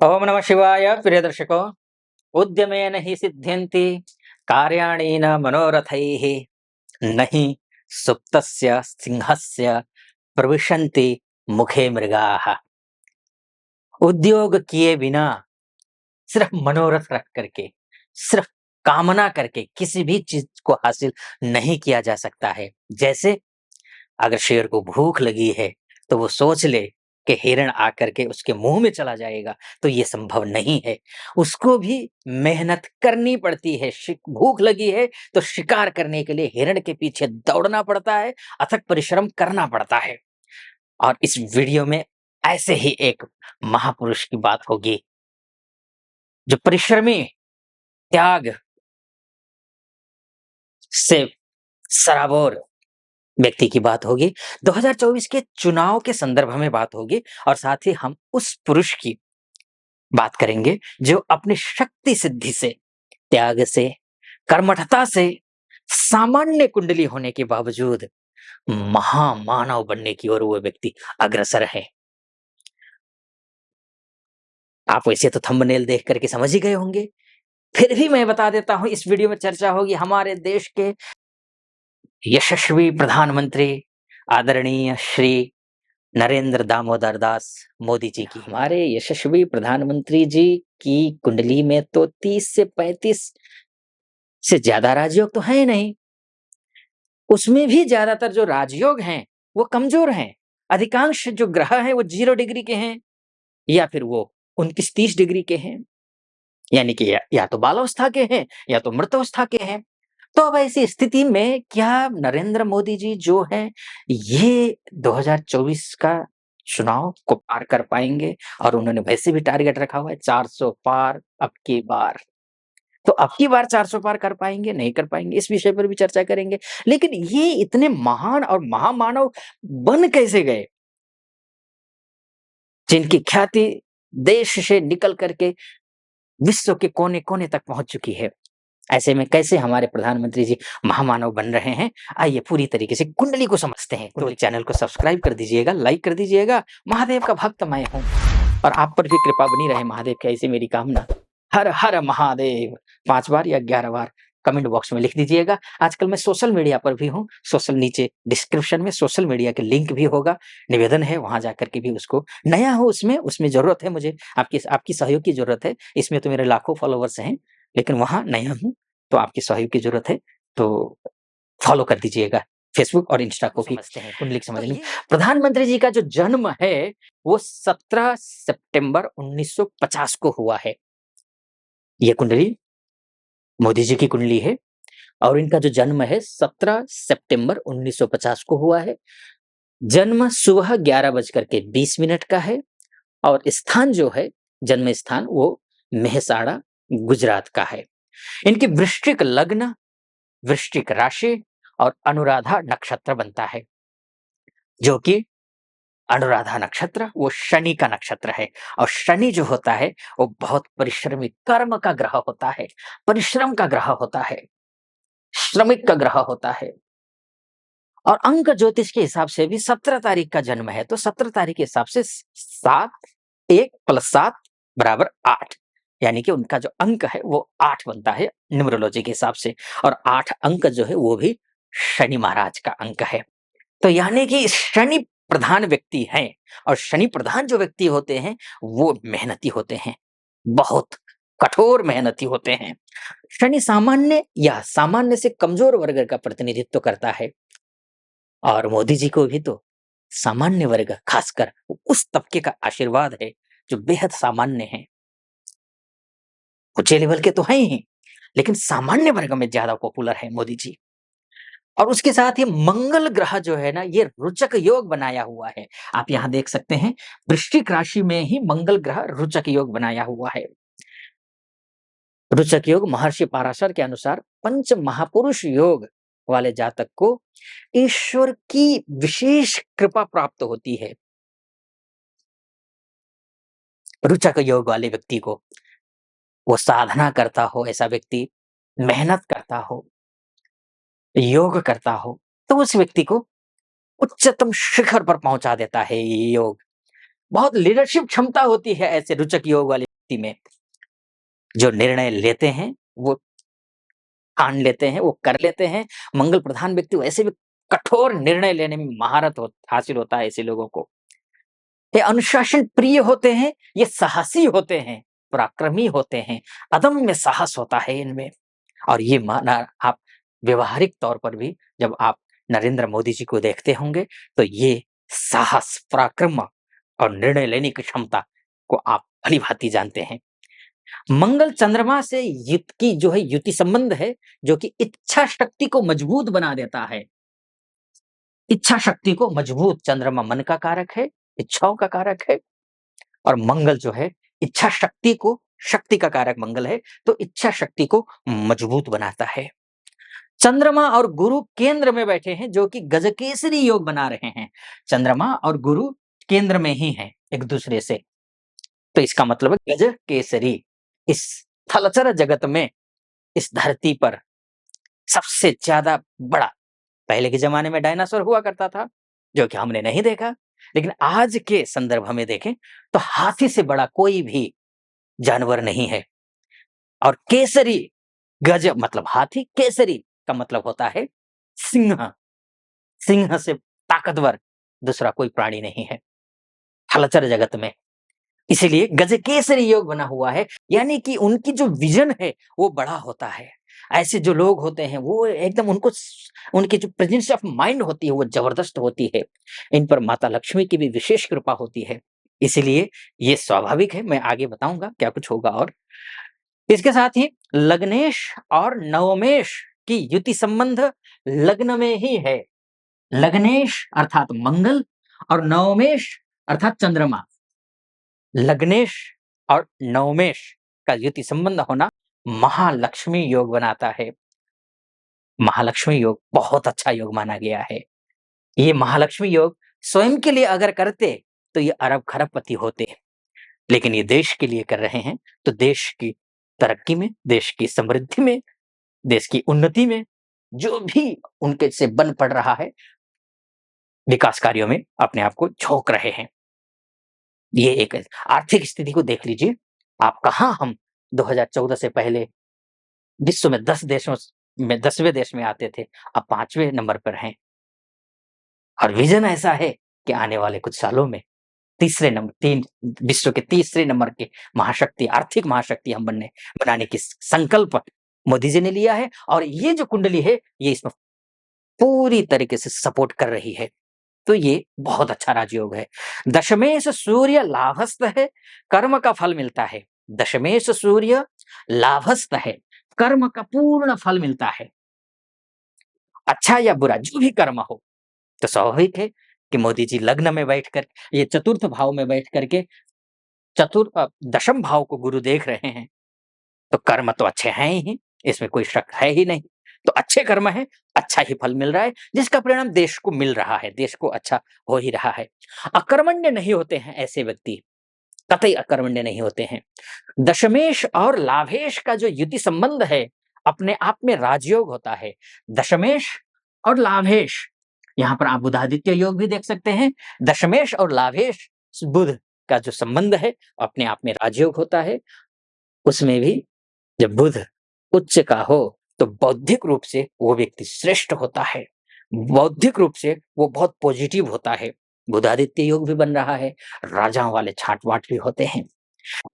ओम नमः शिवाय। प्रिय दर्शकों, उद्यमेन हि सिद्ध्यन्ति कार्याणि न मनोरथैः, न हि सुप्तस्य सिंहस्य प्रविशन्ति मुखे मृगाः। उद्योग किए बिना, सिर्फ मनोरथ रख करके, सिर्फ कामना करके किसी भी चीज को हासिल नहीं किया जा सकता है। जैसे अगर शेर को भूख लगी है तो वो सोच ले कि हिरण आकर के उसके मुंह में चला जाएगा, तो ये संभव नहीं है। उसको भी मेहनत करनी पड़ती है। भूख लगी है तो शिकार करने के लिए हिरण के पीछे दौड़ना पड़ता है, अथक परिश्रम करना पड़ता है। और इस वीडियो में ऐसे ही एक महापुरुष की बात होगी, जो परिश्रमी, त्याग से सराबोर व्यक्ति की बात होगी। 2024 के चुनाव के संदर्भ में बात होगी और साथ ही हम उस पुरुष की बात करेंगे जो अपनी शक्ति सिद्धि से, त्याग से, कर्मठता से, सामान्य कुंडली होने के बावजूद महामानव बनने की ओर वो व्यक्ति अग्रसर है। आप वैसे तो थंबनेल देख करके समझ ही गए होंगे, फिर भी मैं बता देता हूं। इस वीडियो में चर्चा होगी हमारे देश के यशस्वी प्रधानमंत्री आदरणीय श्री नरेंद्र दामोदर दास मोदी जी की। हमारे यशस्वी प्रधानमंत्री जी की कुंडली में तो 30 से 35 से ज्यादा राजयोग तो है नहीं। उसमें भी ज्यादातर जो राजयोग हैं वो कमजोर हैं। अधिकांश जो ग्रह हैं वो 0 डिग्री के हैं, या फिर वो 29-30 डिग्री के हैं, यानी कि या तो बालावस्था के हैं या तो मृतावस्था के हैं। तो अब ऐसी स्थिति में क्या नरेंद्र मोदी जी जो है ये 2024 का चुनाव को पार कर पाएंगे? और उन्होंने वैसे भी टारगेट रखा हुआ है 400 पार अब की बार। तो अब की बार 400 पार कर पाएंगे, नहीं कर पाएंगे, इस विषय पर भी चर्चा करेंगे। लेकिन ये इतने महान और महामानव बन कैसे गए, जिनकी ख्याति देश से निकल करके विश्व के कोने कोने तक पहुंच चुकी है? ऐसे में कैसे हमारे प्रधानमंत्री जी महामानव बन रहे हैं? आइए पूरी तरीके से कुंडली को समझते हैं। तो चैनल को सब्सक्राइब कर दीजिएगा, लाइक कर दीजिएगा। महादेव का भक्त मैं हूं और आप पर भी कृपा बनी रहे महादेव की, ऐसी मेरी कामना। हर हर महादेव 5 बार या 11 बार कमेंट बॉक्स में लिख दीजिएगा। आजकल मैं सोशल मीडिया पर भी हूँ। सोशल नीचे डिस्क्रिप्शन में सोशल मीडिया के लिंक भी होगा। निवेदन है वहां जाकर के भी उसको, नया हो उसमें जरूरत है मुझे, आपकी सहयोग की जरूरत है। इसमें तो मेरे लाखों फॉलोवर्स हैं, लेकिन वहां नया हूँ तो आपकी सहयोग की जरूरत है। तो फॉलो कर दीजिएगा फेसबुक और इंस्टा को भी। समझते हैं कुंडली समझने। प्रधानमंत्री जी का जो जन्म है वो 17 सितंबर 1950 को हुआ है। ये कुंडली मोदी जी की कुंडली है और इनका जो जन्म है 17 सितंबर 1950 को हुआ है। जन्म सुबह 11:20 का है और स्थान जो है, जन्म स्थान, वो मेहसाणा गुजरात का है। इनकी वृश्चिक लग्न, वृश्चिक राशि और अनुराधा नक्षत्र बनता है, जो कि अनुराधा नक्षत्र वो शनि का नक्षत्र है। और शनि जो होता है वो बहुत परिश्रमी, कर्म का ग्रह होता है, परिश्रम का ग्रह होता है, श्रमिक का ग्रह होता है। और अंक ज्योतिष के हिसाब से भी 17 तारीख का जन्म है, तो 17 तारीख के हिसाब से 7, 1 + 7 = 8, यानी कि उनका जो अंक है वो 8 बनता है न्यूमरोलॉजी के हिसाब से। और 8 अंक जो है वो भी शनि महाराज का अंक है। तो यानी कि शनि प्रधान व्यक्ति हैं, और शनि प्रधान जो व्यक्ति होते हैं वो मेहनती होते हैं, बहुत कठोर मेहनती होते हैं। शनि सामान्य या सामान्य से कमजोर वर्ग का प्रतिनिधित्व करता है, और मोदी जी को भी तो सामान्य वर्ग, खासकर उस तबके का आशीर्वाद है जो बेहद सामान्य है। ऊंचे लेवल के तो हैं ही, लेकिन सामान्य वर्ग में ज्यादा पॉपुलर है मोदी जी। और उसके साथ ही मंगल ग्रह जो है ना, ये रुचक योग बनाया हुआ है। आप यहाँ देख सकते हैं, वृश्चिक राशि में ही मंगल ग्रह रुचक योग बनाया हुआ है। रुचक योग महर्षि पाराशर के अनुसार पंच महापुरुष योग वाले जातक को ईश्वर की विशेष कृपा प्राप्त होती है। रुचक योग वाले व्यक्ति को, वो साधना करता हो, ऐसा व्यक्ति मेहनत करता हो, योग करता हो, तो उस व्यक्ति को उच्चतम शिखर पर पहुंचा देता है ये योग। बहुत लीडरशिप क्षमता होती है ऐसे रुचक योग वाले व्यक्ति में जो निर्णय लेते हैं, वो ठान लेते हैं, वो कर लेते हैं। मंगल प्रधान व्यक्ति वैसे भी कठोर निर्णय लेने में महारत हासिल होता है ऐसे लोगों को। ये अनुशासन प्रिय होते हैं, ये साहसी होते हैं, पराक्रमी होते हैं, अदम्य साहस होता है इनमें। और ये माना आप व्यवहारिक तौर पर भी जब आप नरेंद्र मोदी जी को देखते होंगे, तो ये साहस, पराक्रम और निर्णय लेने की क्षमता को आप भली-भांति जानते हैं। मंगल चंद्रमा से युत की जो है युति संबंध है, जो कि इच्छा शक्ति को मजबूत बना देता है। इच्छा शक्ति को मजबूत चंद्रमा मन का कारक है, इच्छाओं का कारक है और मंगल जो है इच्छा शक्ति को शक्ति का कारक मंगल है, तो इच्छा शक्ति को मजबूत बनाता है। चंद्रमा और गुरु केंद्र में बैठे हैं जो कि गजकेसरी योग बना रहे हैं। चंद्रमा और गुरु केंद्र में ही हैं एक दूसरे से। तो इसका मतलब है गज केसरी। इस थलचर जगत में, इस धरती पर सबसे ज्यादा बड़ा, पहले के जमाने में डायनासोर हुआ करता था, जो कि हमने नहीं देखा। लेकिन आज के संदर्भ में देखें तो हाथी से बड़ा कोई भी जानवर नहीं है। और केसरी, गज मतलब हाथी, केसरी का मतलब होता है सिंह। सिंह से ताकतवर दूसरा कोई प्राणी नहीं है थलचर जगत में। इसीलिए गजकेसरी योग बना हुआ है, यानी कि उनकी जो विजन है वो बड़ा होता है। ऐसे जो लोग होते हैं वो एकदम उनकी जो प्रेजेंस ऑफ माइंड होती है वो जबरदस्त होती है। इन पर माता लक्ष्मी की भी विशेष कृपा होती है। इसीलिए ये स्वाभाविक है, मैं आगे बताऊंगा क्या कुछ होगा। और इसके साथ ही लग्नेश और नवमेश की युति संबंध लग्न में ही है। लग्नेश अर्थात मंगल और नवमेश अर्थात चंद्रमा। लग्नेश और नवमेश का युति संबंध होना महालक्ष्मी योग बनाता है। महालक्ष्मी योग बहुत अच्छा योग माना गया है। ये महालक्ष्मी योग स्वयं के लिए अगर करते तो ये अरब खरबपति होते, लेकिन ये देश के लिए कर रहे हैं तो देश की तरक्की में, देश की समृद्धि में, देश की उन्नति में जो भी उनके से बन पड़ रहा है, विकास कार्यों में अपने आप को झोंक रहे हैं। ये एक आर्थिक स्थिति को देख लीजिए आप, कहाँ हम 2014 से पहले विश्व में 10 देशों में 10वें देश में आते थे, अब 5वें नंबर पर हैं। और विजन ऐसा है कि आने वाले कुछ सालों में तीसरे नंबर, तीन विश्व के तीसरे नंबर के महाशक्ति, आर्थिक महाशक्ति हम बनाने की संकल्प मोदी जी ने लिया है। और ये जो कुंडली है ये इसमें पूरी तरीके से सपोर्ट कर रही है। तो ये बहुत अच्छा राजयोग है। दशमेश सूर्य लाभस्थ है, कर्म का फल मिलता है। दशमेश सूर्य लाभस्थ है, कर्म का पूर्ण फल मिलता है। अच्छा या बुरा जो भी कर्म हो, तो स्वाभाविक है कि मोदी जी लग्न में बैठकर, ये चतुर्थ भाव में बैठ करके दशम भाव को गुरु देख रहे हैं, तो कर्म तो अच्छे हैं ही, इसमें कोई शक है ही नहीं। तो अच्छे कर्म है, अच्छा ही फल मिल रहा है, जिसका परिणाम देश को मिल रहा है, देश को अच्छा हो ही रहा है। अकर्मण्य नहीं होते हैं ऐसे व्यक्ति, कतई अकर्मण्य नहीं होते हैं। दशमेश और लाभेश का जो युति संबंध है अपने आप में राजयोग होता है। दशमेश और लाभेश, यहाँ पर आप बुधादित्य योग भी देख सकते हैं। दशमेश और लाभेश बुध का जो संबंध है अपने आप में राजयोग होता है। उसमें भी जब बुध उच्च का हो तो बौद्धिक रूप से वो व्यक्ति श्रेष्ठ होता है, बौद्धिक रूप से वो बहुत पॉजिटिव होता है। बुधादित्य योग भी बन रहा है, राजाओं वाले छाट वाट भी होते हैं।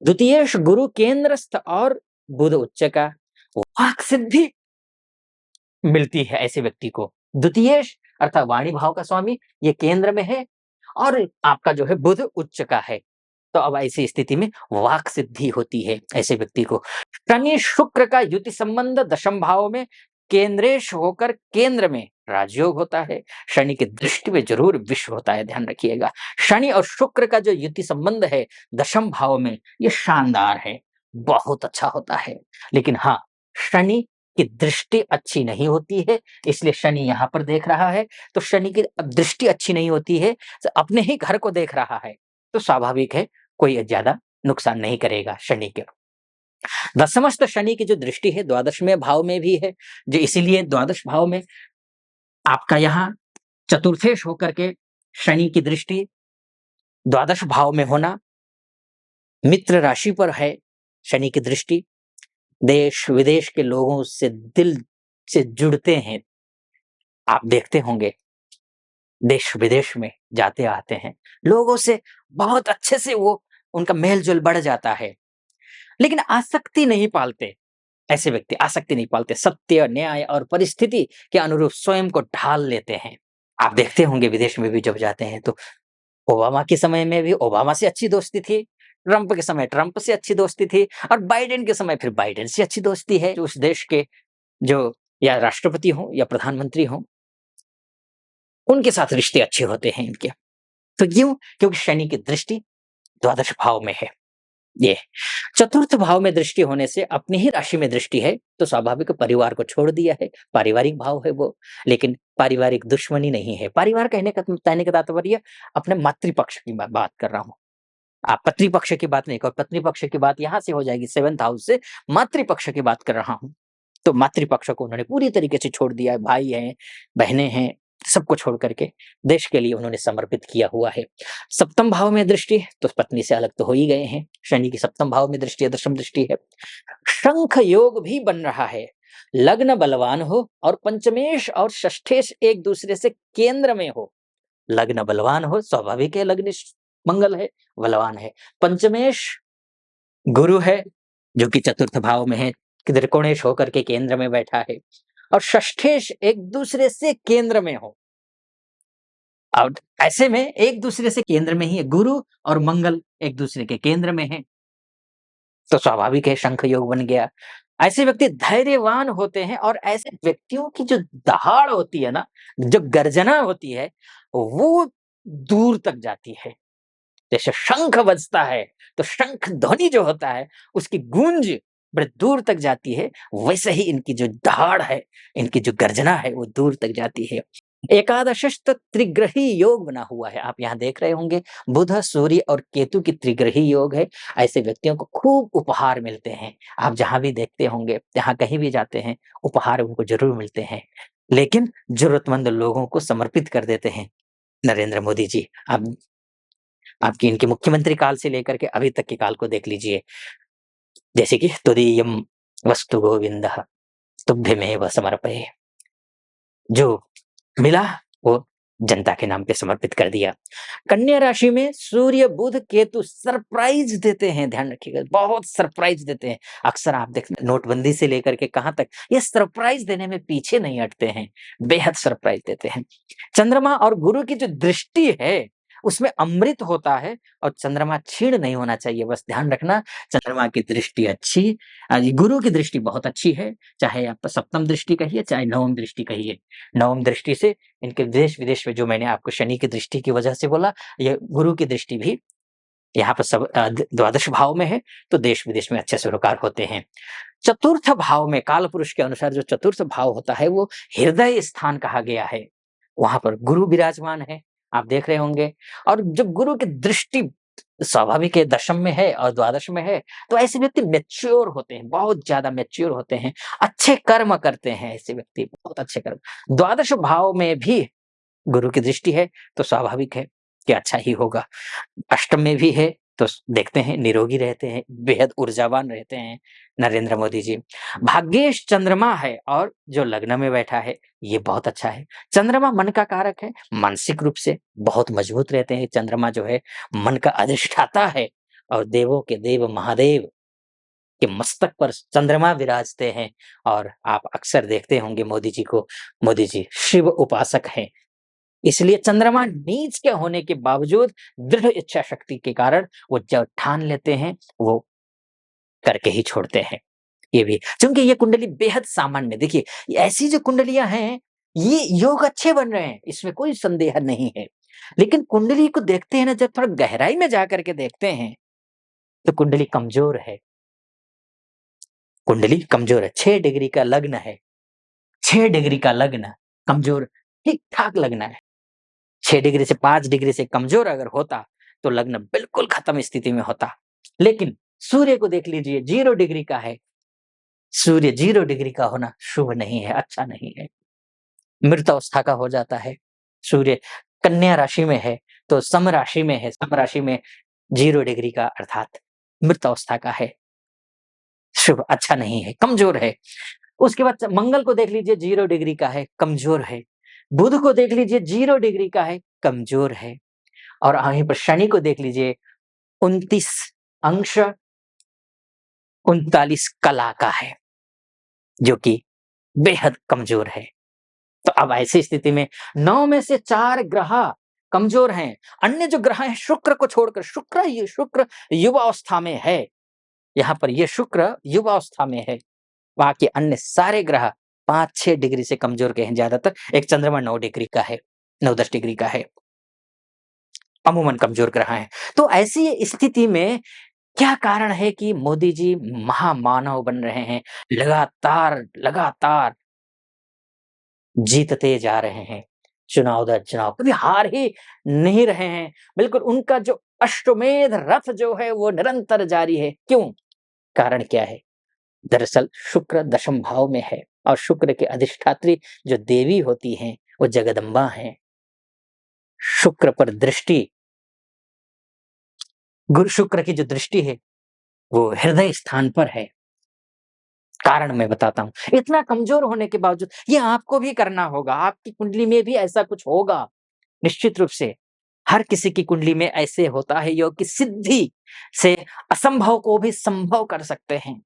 द्वितीयेश गुरु केंद्रस्थ और बुध उच्च का वाक सिद्धि मिलती है ऐसे व्यक्ति को। द्वितीयेश अर्थात वाणी भाव का स्वामी ये केंद्र में है और आपका जो है बुध उच्च का है, तो अब ऐसी स्थिति में वाक सिद्धि होती है ऐसे व्यक्ति को। शनि शुक्र का युति संबंध दशम भाव में केंद्रेश होकर केंद्र में राजयोग होता है। शनि की दृष्टि में जरूर विश्व होता है, ध्यान रखिएगा। शनि और शुक्र का जो युति संबंध है दशम भाव में, ये शानदार है, बहुत अच्छा होता है। लेकिन हाँ, शनि की दृष्टि अच्छी नहीं होती है, इसलिए शनि यहां पर देख रहा है। तो शनि की दृष्टि अच्छी नहीं होती है, तो अपने ही घर को देख रहा है, तो स्वाभाविक है कोई ज्यादा नुकसान नहीं करेगा शनि के। दशमस्थ शनि की जो दृष्टि है द्वादशवें भाव में भी है, जो इसीलिए द्वादश भाव में आपका यहाँ चतुर्थेश होकर के शनि की दृष्टि द्वादश भाव में होना मित्र राशि पर है शनि की दृष्टि, देश-विदेश के लोगों से दिल से जुड़ते हैं। आप देखते होंगे देश-विदेश में जाते-आते हैं, लोगों से बहुत अच्छे से वो उनका मेल-जोल बढ़ जाता है। लेकिन आसक्ति नहीं पालते, ऐसे व्यक्ति आसक्ति नहीं पालते, सत्य, न्याय और परिस्थिति के अनुरूप स्वयं को ढाल लेते हैं। आप देखते होंगे विदेश में भी जब जाते हैं तो ओबामा के समय में भी ओबामा से अच्छी दोस्ती थी, ट्रंप के समय ट्रंप से अच्छी दोस्ती थी और बाइडेन के समय फिर बाइडेन से अच्छी दोस्ती है। जो उस देश के जो या राष्ट्रपति हों या प्रधानमंत्री हों, उनके साथ रिश्ते अच्छे होते हैं इनके। तो क्यों? क्योंकि शनि की दृष्टि द्वादश भाव में है। ये चतुर्थ भाव में दृष्टि होने से अपनी ही राशि में दृष्टि है, तो स्वाभाविक परिवार को छोड़ दिया है, पारिवारिक भाव है वो, लेकिन पारिवारिक दुश्मनी नहीं है। परिवार कहने का तात्पर्य अपने मातृपक्ष की बात कर रहा हूँ। आप पितृपक्ष की बात नहीं कर पितृपक्ष की बात यहाँ से हो जाएगी 7th हाउस से, मातृपक्ष की बात कर रहा हूँ। तो मातृपक्ष को उन्होंने पूरी तरीके से छोड़ दिया है, भाई हैं, बहनें हैं, सबको छोड़ कर के देश के लिए उन्होंने समर्पित किया हुआ है। सप्तम भाव में दृष्टि, तो पत्नी से अलग तो हो ही गए हैं, शनि की सप्तम भाव में दृष्टि है, दशम दृष्टि है। शंख योग भी बन रहा है, लग्न बलवान हो और पंचमेश और षष्ठेश एक दूसरे से केंद्र में हो। लग्न बलवान हो, स्वाभाविक है, लग्न मंगल है, बलवान है। पंचमेश गुरु है, जो कि चतुर्थ भाव में है, कि त्रिकोणेश होकर के केंद्र में बैठा है और षष्ठेश एक दूसरे से केंद्र में हो। अब ऐसे में एक दूसरे से केंद्र में ही है, गुरु और मंगल एक दूसरे के केंद्र में है, तो स्वाभाविक है शंख योग बन गया। ऐसे व्यक्ति धैर्यवान होते हैं और ऐसे व्यक्तियों की जो दहाड़ होती है ना, जो गर्जना होती है, वो दूर तक जाती है। जैसे शंख बजता है, तो शंख ध्वनि जो होता है, उसकी गूंज बड़े दूर तक जाती है, वैसे ही इनकी जो दहाड़ है, इनकी जो गर्जना है, वो दूर तक जाती है। एकादशस्थ त्रिग्रही योग बना हुआ है, आप यहाँ देख रहे होंगे, बुध, सूर्य और केतु की त्रिग्रही योग है। ऐसे व्यक्तियों को खूब उपहार मिलते हैं, आप जहाँ भी देखते होंगे, जहाँ कहीं भी जाते हैं, उपहार उनको ज़रूर मिलते हैं, लेकिन ज़रूरतमंद लोगों को समर्पित कर देते हैं। नरेंद्र मोदी जी, आप आपकी इनके मुख्यमंत्री काल से लेकर के अभी तक के काल को देख लीजिए। जैसे कि तुरीयम वस्तु गोविंदः तुभ्यमेव समर्पये। जो मिला वो जनता के नाम पे समर्पित कर दिया। कन्या राशि में सूर्य, बुध, केतु सरप्राइज़ देते हैं, ध्यान रखिएगा, बहुत सरप्राइज़ देते हैं। अक्सर आप देखते नोटबंदी से लेकर के कहाँ तक ये सरप्राइज़ देने में पीछे नहीं हटते हैं, बेहद सरप्राइज़ देते हैं। चंद्रमा और गुरु की जो दृष्टि है, उसमें अमृत होता है और चंद्रमा क्षीण नहीं होना चाहिए, बस ध्यान रखना। चंद्रमा की दृष्टि अच्छी गुरु की दृष्टि बहुत अच्छी है, चाहे आप सप्तम दृष्टि कहिए, चाहे नवम दृष्टि कहिए। नवम दृष्टि से इनके देश-विदेश में जो मैंने आपको शनि की दृष्टि की वजह से बोला, ये गुरु की दृष्टि भी यहाँ पर सब द्वादश भाव में है, तो देश-विदेश में अच्छे सरोकार होते हैं। चतुर्थ भाव में कालपुरुष के अनुसार जो चतुर्थ भाव होता है, वो हृदय स्थान कहा गया है। वहाँ पर गुरु विराजमान है, आप देख रहे होंगे और जब गुरु की दृष्टि स्वाभाविक है दशम में है और द्वादश में है, तो ऐसे व्यक्ति मैच्योर होते हैं, बहुत ज़्यादा मैच्योर होते हैं, अच्छे कर्म करते हैं ऐसे व्यक्ति, बहुत अच्छे कर्म। द्वादश भाव में भी गुरु की दृष्टि है, तो स्वाभाविक है कि अच्छा ही होगा। अष्टम में भी है, तो देखते हैं निरोगी रहते हैं, बेहद ऊर्जावान रहते हैं नरेंद्र मोदी जी। भाग्येश चंद्रमा है और जो लग्न में बैठा है, ये बहुत अच्छा है। चंद्रमा मन का कारक है, मानसिक रूप से बहुत मजबूत रहते हैं। चंद्रमा जो है मन का अधिष्ठाता है और देवों के देव महादेव के मस्तक पर चंद्रमा विराजते हैं और आप अक्सर देखते होंगे मोदी जी को, मोदी जी शिव उपासक हैं। इसलिए चंद्रमा नीच के होने के बावजूद दृढ़ इच्छा शक्ति के कारण वो जो ठान लेते हैं, वो करके ही छोड़ते हैं। ये भी क्योंकि ये कुंडली बेहद सामान्य देखिए, ऐसी जो कुंडलियाँ हैं, ये योग अच्छे बन रहे हैं, इसमें कोई संदेह नहीं है। लेकिन कुंडली को देखते हैं ना, जब थोड़ा गहराई में जाकर के देखते हैं, तो कुंडली कमज़ोर है। कुंडली कमज़ोर है, 6 डिग्री का लग्न है, 6 डिग्री का लग्न, कमज़ोर ठीक-ठाक लग्न है। 6 डिग्री से 5 डिग्री से कमज़ोर अगर होता, तो लग्न बिल्कुल खत्म स्थिति में होता। लेकिन सूर्य को देख लीजिए 0 डिग्री का है, सूर्य 0 डिग्री का होना शुभ नहीं है, अच्छा नहीं है, मृत अवस्था का हो जाता है। सूर्य कन्या राशि में है, तो सम राशि में है, सम राशि में 0 डिग्री का अर्थात मृत अवस्था का है, शुभ अच्छा नहीं है, कमज़ोर है। उसके बाद मंगल को देख लीजिए 0 डिग्री का है, कमज़ोर है। बुध को देख लीजिए 0 डिग्री का है, कमज़ोर है। और वहीं पर शनि को देख लीजिए 29 अंश 39 कला का है, जो कि बेहद कमज़ोर है। तो अब ऐसी स्थिति में 9 में से 4 ग्रह कमज़ोर हैं। अन्य जो ग्रह हैं शुक्र को छोड़कर, शुक्र युवावस्था में है। यहाँ पर ये शुक्र युवावस्था में है। बाकी अन्य सारे ग्रह 5-6 डिग्री से कमज़ोर के हैं ज़्यादातर। एक चंद्रमा 9 डिग्री का है, 9-10 डिग्री का है। अमूमन कमज़ोर ग्रह हैं। तो ऐसी स्थिति में क्या कारण है कि मोदी जी महामानव बन रहे हैं? लगातार जीतते जा रहे हैं, चुनाव दर चुनाव, कभी हार ही नहीं रहे हैं। बिल्कुल उनका जो अश्वमेध रथ जो है वो निरंतर जारी है। क्यों? कारण क्या है? दरअसल शुक्र दशम भाव में है और शुक्र के अधिष्ठात्री जो देवी होती हैं, वो जगदम्बा हैं। शुक्र पर दृष्टि गुरु शुक्र की जो दृष्टि है, वो हृदय स्थान पर है। कारण मैं बताता हूँ। इतना कमज़ोर होने के बावजूद ये आपको भी करना होगा, आपकी कुंडली में भी ऐसा कुछ होगा, निश्चित रूप से। हर किसी की कुंडली में ऐसे होता है योग की सिद्धि से असंभव को भी संभव कर सकते हैं,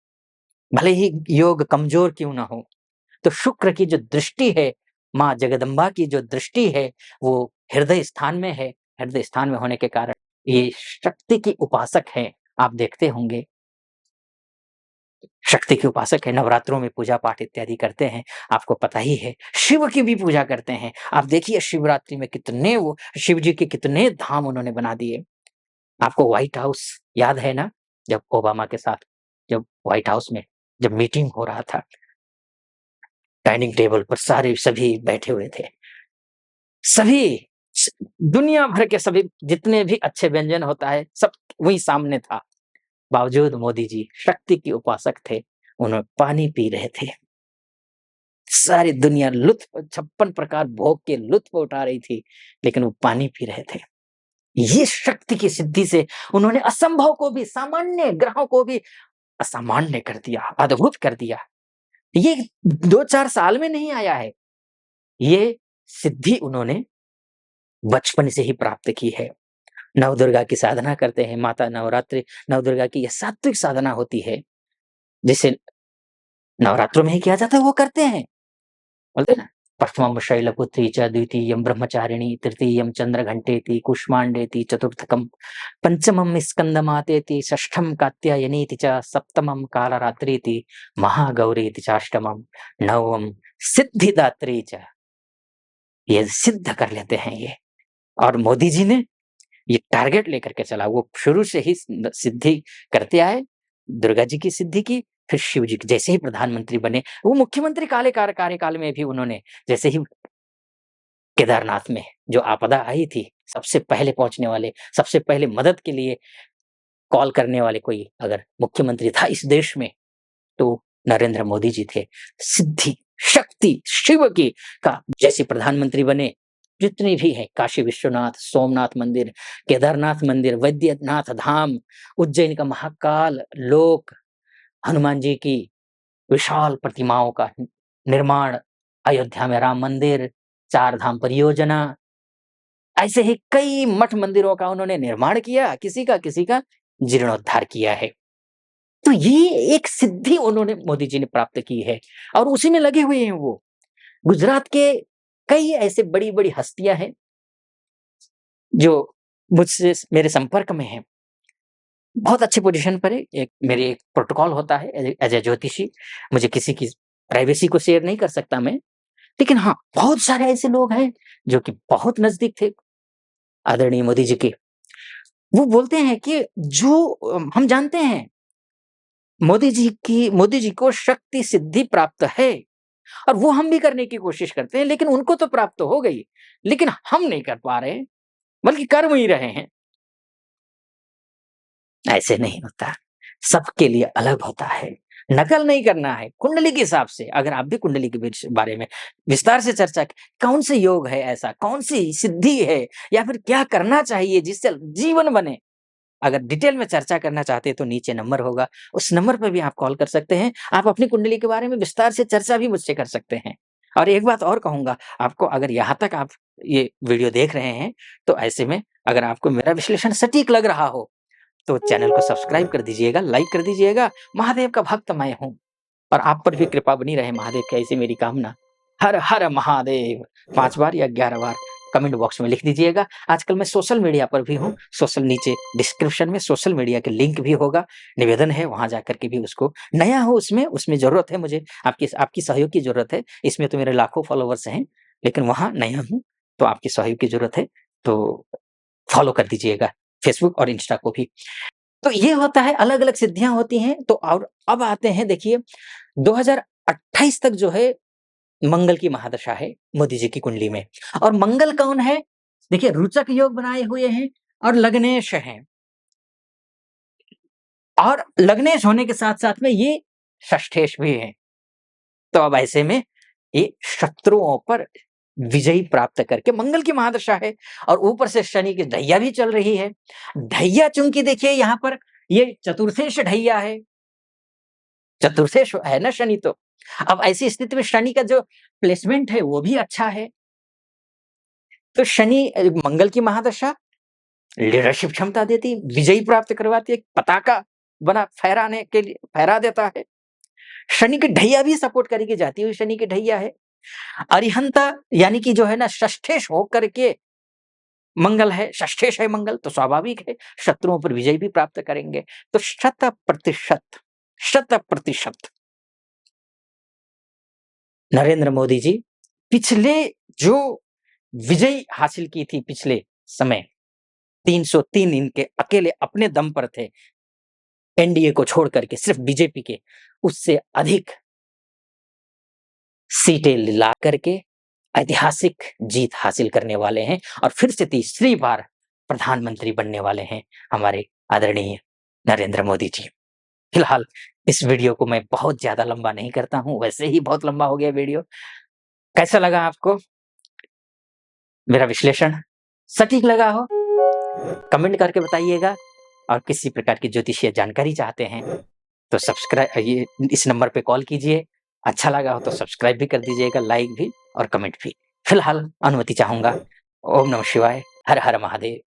भले ही योग कमज़ोर क्यों ना हो। तो शुक्र की जो दृष्टि है, माँ जगदम्बा की जो दृष्टि है, वो हृदय स्थान में है। हृदय स्थान में होने के कारण ये शक्ति की उपासक हैं। आप देखते होंगे शक्ति के उपासक है, नवरात्रों में पूजा-पाठ इत्यादि करते हैं, आपको पता ही है। शिव की भी पूजा करते हैं। आप देखिए शिवरात्रि में कितने वो शिव जी के कितने धाम उन्होंने बना दिए। आपको व्हाइट हाउस याद है ना? जब ओबामा के साथ जब व्हाइट हाउस में जब मीटिंग हो रहा था, डाइनिंग टेबल पर सारे सभी बैठे हुए थे। सभी स दुनिया भर के सभी जितने भी अच्छे व्यंजन होता है, सब वहीं सामने था। बावजूद मोदी जी शक्ति के उपासक थे, उन्होंने पानी पी रहे थे। सारी दुनिया लुत्फ़ 56 प्रकार भोग के लुत्फ़ उठा रही थी, लेकिन वो पानी पी रहे थे। ये शक्ति की सिद्धि से उन्होंने असंभव को भी, सामान्य ग्रहों को भी असामान्य कर दिया, अद्भुत कर दिया। ये 2-4 साल में नहीं आया है, ये सिद्धि उन्होंने बचपन से ही प्राप्त की है। नवदुर्गा की साधना करते हैं, माता नवरात्रि नवदुर्गा की ये सात्विक साधना होती है, जिसे नवरात्रों में ही किया जाता है, वो करते हैं। बोलते हैं ना, प्रथमं शैलपुत्री च, द्वितीयं ब्रह्मचारिणी, तृतीयं चंद्रघंटेति, कूष्मांडेति, चतुर्थकं पंचमं स्कंदमातेति, षष्ठं कात्यायनीति च, सप्तमं कालरात्रीति, महागौरीति चाष्टमं, नवम सिद्धिदात्री च। ये सिद्ध कर लेते हैं ये। और मोदी जी ने ये टारगेट लेकर के चला, वो शुरू से ही सिद्धि करते आए, दुर्गा जी की सिद्धि की, फिर शिव जी की। जैसे ही प्रधानमंत्री बने, वो मुख्यमंत्री काले कार्यकाल में भी उन्होंने जैसे ही केदारनाथ में जो आपदा आई थी, सबसे पहले पहुँचने वाले, सबसे पहले मदद के लिए कॉल करने वाले कोई अगर मुख्यमंत्री था इस देश में, तो नरेंद्र मोदी जी थे। सिद्धि, शक्ति शिव की का जैसे प्रधानमंत्री बने, जितने भी हैं काशी विश्वनाथ, सोमनाथ मंदिर, केदारनाथ मंदिर, वैद्यनाथ धाम, उज्जैन का महाकाल लोक, हनुमान जी की विशाल प्रतिमाओं का निर्माण, अयोध्या में राम मंदिर, 4 धाम परियोजना, ऐसे ही कई मठ मंदिरों का उन्होंने निर्माण किया, किसी का जीर्णोद्धार किया है। तो ये एक सिद्धि उन्होंने मोदी जी ने प्राप्त की है और उसी में लगे हुए हैं वो। गुजरात के कई ऐसे बड़ी-बड़ी हस्तियाँ हैं, जो मुझसे मेरे संपर्क में हैं। बहुत अच्छी पोज़ीशन पर है, एक मेरे एक प्रोटोकॉल होता है एज़ अ ज्योतिषी, मुझे किसी की प्राइवेसी को शेयर नहीं कर सकता मैं। लेकिन हाँ, बहुत सारे ऐसे लोग हैं, जो कि बहुत नज़दीक थे आदरणीय मोदी जी के। वो बोलते हैं कि जो हम जानते हैं मोदी जी को शक्ति सिद्धि प्राप्त है और वो हम भी करने की कोशिश करते हैं, लेकिन उनको तो प्राप्त हो गई, लेकिन हम नहीं कर पा रहे हैं, बल्कि कर वही रहे हैं। ऐसे नहीं होता, सबके लिए अलग होता है, नकल नहीं करना है, कुंडली के हिसाब से। अगर आप भी कुंडली के बारे में विस्तार से चर्चा कौन से योग है ऐसा, कौन सी सिद्धि है या फिर क्या करना चाहिए जिससे जीवन बने, अगर डिटेल में चर्चा करना चाहते हैं तो नीचे नंबर होगा, उस नंबर पे भी आप कॉल कर सकते हैं। आप अपनी कुंडली के बारे में विस्तार से चर्चा भी मुझसे कर सकते हैं। और एक बात और कहूँगा, आपको अगर यहाँ तक आप ये वीडियो देख रहे हैं, तो ऐसे में अगर आपको मेरा विश्लेषण सटीक लग रहा हो, तो चैनल को सब्सक्राइब कर दीजिएगा, लाइक कर दीजिएगा। महादेव का भक्त मैं हूँ और आप पर भी कृपा बनी रहे महादेव की, ऐसी मेरी कामना। हर हर महादेव 5 बार या 11 बार कमेंट बॉक्स में लिख दीजिएगा। आजकल मैं सोशल मीडिया पर भी हूँ, नीचे डिस्क्रिप्शन में सोशल मीडिया के लिंक भी होगा। निवेदन है वहाँ जाकर के भी उसको, नया हूँ उसमें ज़रूरत है मुझे, आपकी सहयोग की ज़रूरत है। इसमें तो मेरे लाखों फॉलोवर्स हैं, लेकिन वहाँ नया हूँ, तो आपकी सहयोग की ज़रूरत है, तो फॉलो कर दीजिएगा फेसबुक और इंस्टा को भी। तो ये होता है, अलग-अलग सिद्धियाँ होती हैं। तो और अब आते हैं, देखिए 2028 तक जो है मंगल की महादशा है मोदी जी की कुंडली में। और मंगल कौन है? देखिए रोचक योग बनाए हुए हैं और लग्नेश हैं। और लग्नेश होने के साथ-साथ में ये षष्ठेश भी है। तो अब ऐसे में ये शत्रुओं पर विजय प्राप्त करके, मंगल की महादशा है और ऊपर से शनि की ढैया भी चल रही है। ढैया चूँकि देखिए यहाँ पर ये चतुर्थेश ढैया है, चतुर्थेश है ना शनि तो। अब ऐसी स्थिति में शनि का जो प्लेसमेंट है वो भी अच्छा है। तो शनि मंगल की महादशा लीडरशिप क्षमता देती है, विजयी प्राप्त करवाती है, पताका बना फहराने के लिए फहरा देता है। शनि की ढैया भी सपोर्ट करेगी, जाती हुई शनि की ढैया है। अरिहंता यानी कि जो है ना षष्ठेश होकर के मंगल है, षष्ठेश है मंगल, तो स्वाभाविक है शत्रुओं पर विजय भी प्राप्त करेंगे। तो 100% नरेंद्र मोदी जी पिछले जो विजय हासिल की थी पिछले समय, 303 इनके अकेले अपने दम पर थे, एनडीए को छोड़ करके सिर्फ बीजेपी के, उससे अधिक सीटें ला करके ऐतिहासिक जीत हासिल करने वाले हैं और फिर से तीसरी बार प्रधानमंत्री बनने वाले हैं हमारे आदरणीय नरेंद्र मोदी जी। फिलहाल इस वीडियो को मैं बहुत ज़्यादा लंबा नहीं करता हूँ, वैसे ही बहुत लंबा हो गया वीडियो। कैसा लगा आपको मेरा विश्लेषण? सटीक लगा हो? कमेंट करके बताइएगा। और किसी प्रकार की ज्योतिषीय जानकारी चाहते हैं तो ये इस नंबर पे कॉल कीजिए। अच्छा लगा हो तो सब्सक्राइब भी कर दीजिएगा, लाइक भी और कमेंट भी। फिलहाल अनुमति चाहूँगा। ओम नमः शिवाय, हर हर महादेव।